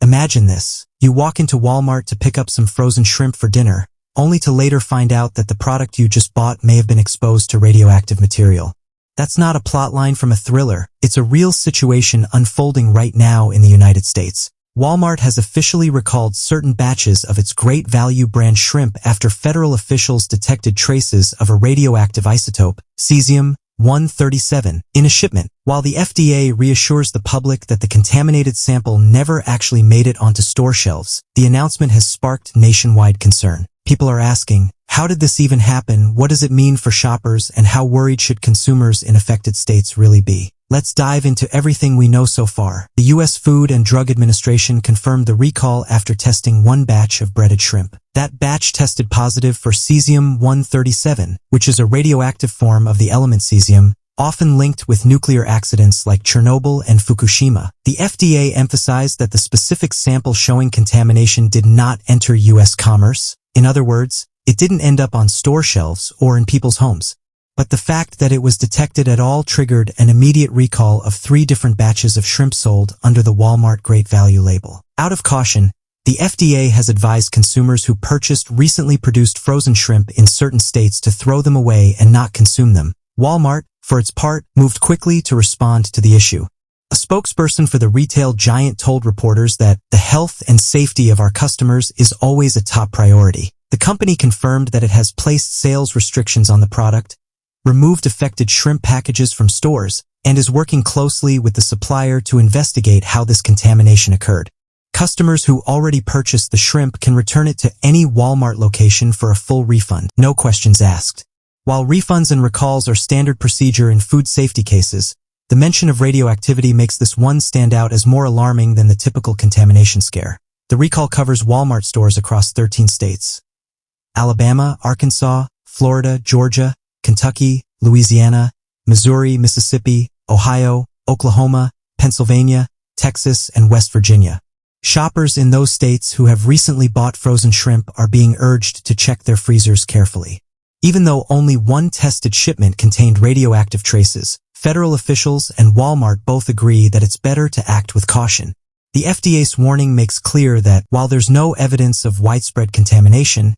Imagine this. You walk into Walmart to pick up some frozen shrimp for dinner, only to later find out that the product you just bought may have been exposed to radioactive material. That's not a plotline from a thriller. It's a real situation unfolding right now in the United States. Walmart has officially recalled certain batches of its Great Value brand shrimp after federal officials detected traces of a radioactive isotope, cesium-137, in a shipment. While the FDA reassures the public that the contaminated sample never actually made it onto store shelves, the announcement has sparked nationwide concern. People are asking, how did this even happen? What does it mean for shoppers, and how worried should consumers in affected states really be? Let's dive into everything we know so far. The U.S. Food and Drug Administration confirmed the recall after testing one batch of breaded shrimp. That batch tested positive for cesium-137, which is a radioactive form of the element cesium, often linked with nuclear accidents like Chernobyl and Fukushima. The FDA emphasized that the specific sample showing contamination did not enter U.S. commerce. In other words, it didn't end up on store shelves or in people's homes. But the fact that it was detected at all triggered an immediate recall of 3 different batches of shrimp sold under the Walmart Great Value label. Out of caution, the FDA has advised consumers who purchased recently produced frozen shrimp in certain states to throw them away and not consume them. Walmart, for its part, moved quickly to respond to the issue. A spokesperson for the retail giant told reporters that the health and safety of our customers is always a top priority. The company confirmed that it has placed sales restrictions on the product, removed affected shrimp packages from stores, and is working closely with the supplier to investigate how this contamination occurred. Customers who already purchased the shrimp can return it to any Walmart location for a full refund, no questions asked. While refunds and recalls are standard procedure in food safety cases, the mention of radioactivity makes this one stand out as more alarming than the typical contamination scare. The recall covers Walmart stores across 13 states: Alabama, Arkansas, Florida, Georgia, Kentucky, Louisiana, Missouri, Mississippi, Ohio, Oklahoma, Pennsylvania, Texas, and West Virginia. Shoppers in those states who have recently bought frozen shrimp are being urged to check their freezers carefully. Even though only one tested shipment contained radioactive traces, federal officials and Walmart both agree that it's better to act with caution. The FDA's warning makes clear that while there's no evidence of widespread contamination,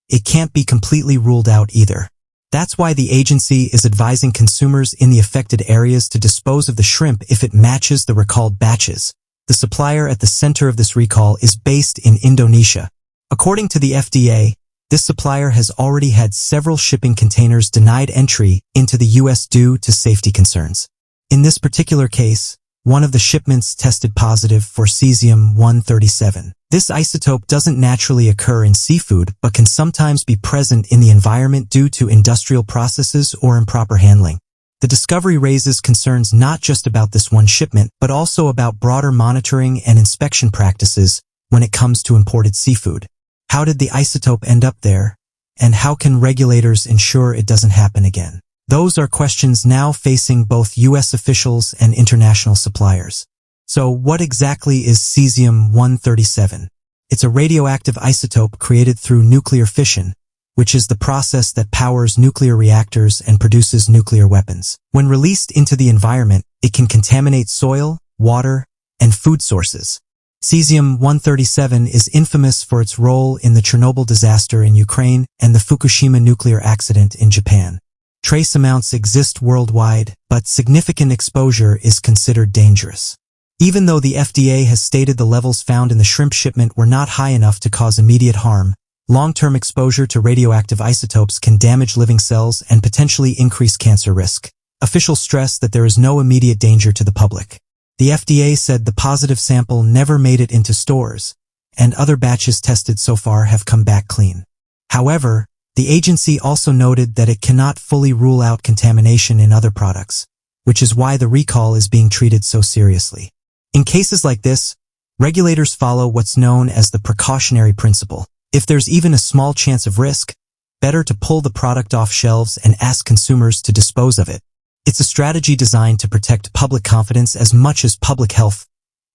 it can't be completely ruled out either. That's why the agency is advising consumers in the affected areas to dispose of the shrimp if it matches the recalled batches. The supplier at the center of this recall is based in Indonesia. According to the FDA, this supplier has already had several shipping containers denied entry into the U.S. due to safety concerns. In this particular case, one of the shipments tested positive for cesium-137. This isotope doesn't naturally occur in seafood but can sometimes be present in the environment due to industrial processes or improper handling. The discovery raises concerns not just about this one shipment, but also about broader monitoring and inspection practices when it comes to imported seafood. How did the isotope end up there? And how can regulators ensure it doesn't happen again? Those are questions now facing both U.S. officials and international suppliers. So what exactly is cesium-137? It's a radioactive isotope created through nuclear fission, which is the process that powers nuclear reactors and produces nuclear weapons. When released into the environment, it can contaminate soil, water, and food sources. Cesium-137 is infamous for its role in the Chernobyl disaster in Ukraine and the Fukushima nuclear accident in Japan. Trace amounts exist worldwide, but significant exposure is considered dangerous. Even though the FDA has stated the levels found in the shrimp shipment were not high enough to cause immediate harm, long-term exposure to radioactive isotopes can damage living cells and potentially increase cancer risk. Officials stress that there is no immediate danger to the public. The FDA said the positive sample never made it into stores, and other batches tested so far have come back clean. However, the agency also noted that it cannot fully rule out contamination in other products, which is why the recall is being treated so seriously. In cases like this, regulators follow what's known as the precautionary principle. If there's even a small chance of risk, better to pull the product off shelves and ask consumers to dispose of it. It's a strategy designed to protect public confidence as much as public health.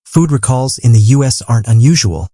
Food recalls in the U.S. aren't unusual.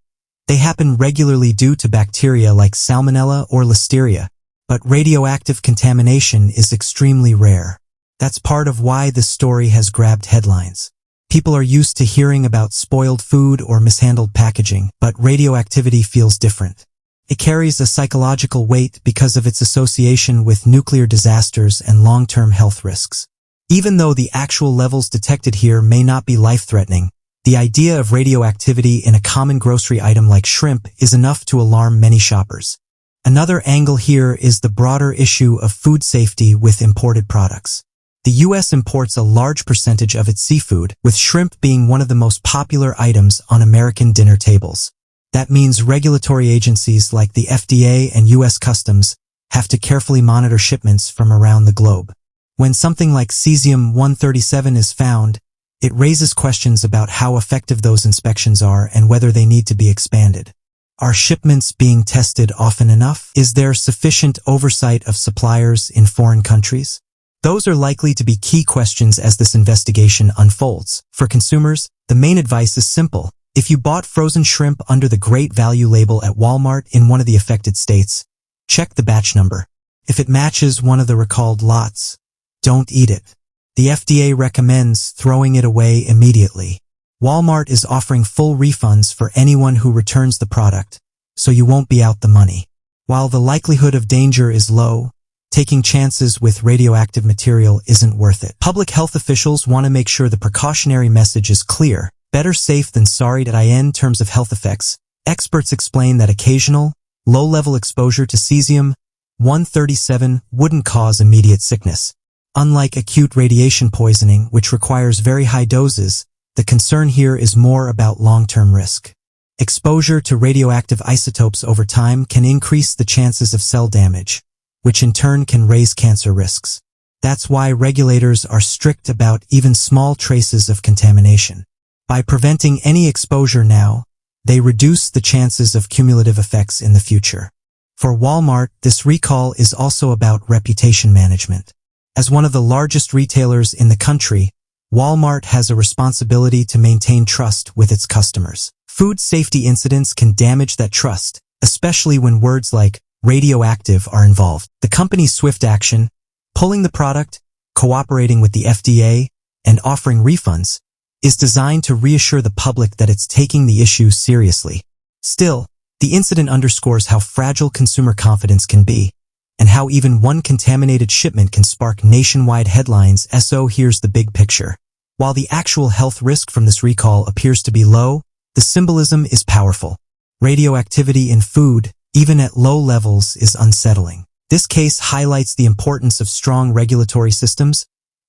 They happen regularly due to bacteria like Salmonella or Listeria, but radioactive contamination is extremely rare. That's part of why this story has grabbed headlines. People are used to hearing about spoiled food or mishandled packaging, but radioactivity feels different. It carries a psychological weight because of its association with nuclear disasters and long-term health risks. Even though the actual levels detected here may not be life-threatening, the idea of radioactivity in a common grocery item like shrimp is enough to alarm many shoppers. Another angle here is the broader issue of food safety with imported products. The U.S. imports a large percentage of its seafood, with shrimp being one of the most popular items on American dinner tables. That means regulatory agencies like the FDA and U.S. Customs have to carefully monitor shipments from around the globe. When something like cesium-137 is found, it raises questions about how effective those inspections are and whether they need to be expanded. Are shipments being tested often enough? Is there sufficient oversight of suppliers in foreign countries? Those are likely to be key questions as this investigation unfolds. For consumers, the main advice is simple. If you bought frozen shrimp under the Great Value label at Walmart in one of the affected states, check the batch number. If it matches one of the recalled lots, don't eat it. The FDA recommends throwing it away immediately. Walmart is offering full refunds for anyone who returns the product, so you won't be out the money. While the likelihood of danger is low, taking chances with radioactive material isn't worth it. Public health officials want to make sure the precautionary message is clear. Better safe than sorry. In terms of health effects, experts explain that occasional, low-level exposure to cesium-137 wouldn't cause immediate sickness. Unlike acute radiation poisoning, which requires very high doses, the concern here is more about long-term risk. Exposure to radioactive isotopes over time can increase the chances of cell damage, which in turn can raise cancer risks. That's why regulators are strict about even small traces of contamination. By preventing any exposure now, they reduce the chances of cumulative effects in the future. For Walmart, this recall is also about reputation management. As one of the largest retailers in the country, Walmart has a responsibility to maintain trust with its customers. Food safety incidents can damage that trust, especially when words like radioactive are involved. The company's swift action, pulling the product, cooperating with the FDA, and offering refunds, is designed to reassure the public that it's taking the issue seriously. Still, the incident underscores how fragile consumer confidence can be, and how even one contaminated shipment can spark nationwide headlines. So here's the big picture. While the actual health risk from this recall appears to be low, the symbolism is powerful. Radioactivity in food, even at low levels, is unsettling. This case highlights the importance of strong regulatory systems,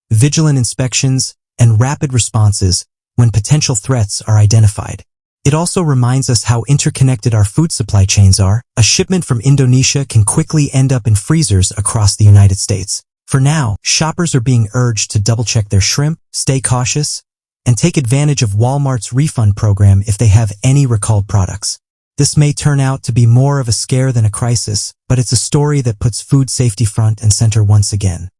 vigilant inspections, and rapid responses when potential threats are identified. It also reminds us how interconnected our food supply chains are. A shipment from Indonesia can quickly end up in freezers across the United States. For now, shoppers are being urged to double-check their shrimp, stay cautious, and take advantage of Walmart's refund program if they have any recalled products. This may turn out to be more of a scare than a crisis, but it's a story that puts food safety front and center once again.